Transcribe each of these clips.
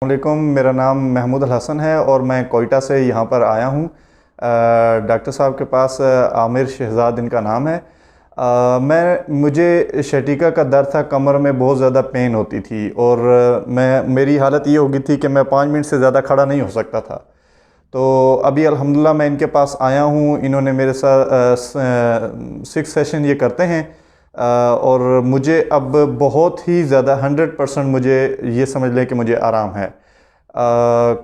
वालेकुम, मेरा नाम महमूद अल हसन है और मैं कोयटा से यहाँ पर आया हूँ। डॉक्टर साहब के पास आमिर शहजाद इनका नाम है। मुझे शटीका का दर्द था, कमर में बहुत ज़्यादा पेन होती थी और मेरी हालत ये हो गई थी कि मैं 5 मिनट से ज़्यादा खड़ा नहीं हो सकता था। तो अभी अल्हम्दुलिल्लाह मैं इनके पास आया हूँ। इन्होंने मेरे साथ 6 सेशन ये करते हैं और मुझे अब बहुत ही ज़्यादा 100% मुझे ये समझ लें कि मुझे आराम है।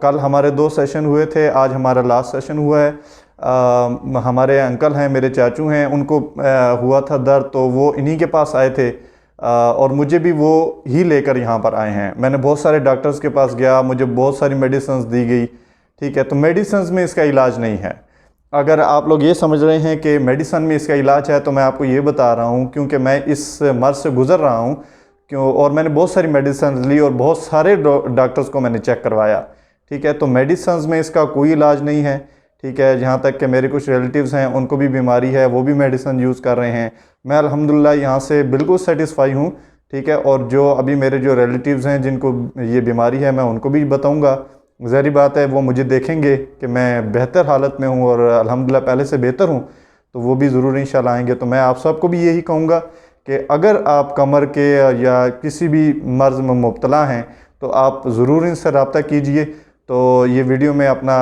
कल हमारे 2 सेशन हुए थे, आज हमारा लास्ट सेशन हुआ है। हमारे अंकल हैं, मेरे चाचू हैं, उनको हुआ था दर्द, तो वो इन्हीं के पास आए थे और मुझे भी वो ही लेकर यहाँ पर आए हैं। मैंने बहुत सारे डॉक्टर्स के पास गया, मुझे बहुत सारी मेडिसिन दी गई। ठीक है, तो मेडिसिन में इसका इलाज नहीं है। अगर आप लोग ये समझ रहे हैं कि मेडिसिन में इसका इलाज है, तो मैं आपको ये बता रहा हूँ, क्योंकि मैं इस मर्ज़ से गुज़र रहा हूँ और मैंने बहुत सारी मेडिसिन ली और बहुत सारे डॉक्टर्स को मैंने चेक करवाया। ठीक है, तो मेडिसिन में इसका कोई इलाज नहीं है। ठीक है, जहाँ तक कि मेरे कुछ रिलेटिव्स हैं, उनको भी बीमारी है, वो भी मेडिसिन यूज़ कर रहे हैं। मैं अल्हम्दुलिल्लाह यहाँ से बिल्कुल सेटिस्फाई हूँ। ठीक है, और जो अभी मेरे जो रिलेटिव्स हैं जिनको ये बीमारी है, मैं उनको भी बताऊँगा। ज़ाहिर बात है वो मुझे देखेंगे कि मैं बेहतर हालत में हूँ और अल्हम्दुलिल्लाह पहले से बेहतर हूँ, तो वो भी ज़रूर इंशाल्लाह आएंगे। तो मैं आप सबको भी यही कहूँगा कि अगर आप कमर के या किसी भी मर्ज़ में मुब्तला हैं, तो आप ज़रूर इनसे रब्ता कीजिए। तो ये वीडियो में अपना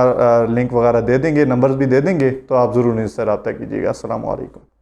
लिंक वगैरह दे देंगे, नंबर्स भी दे देंगे, तो आप ज़रूर इनसे रब्ता कीजिएगा। अस्सलाम वालेकुम।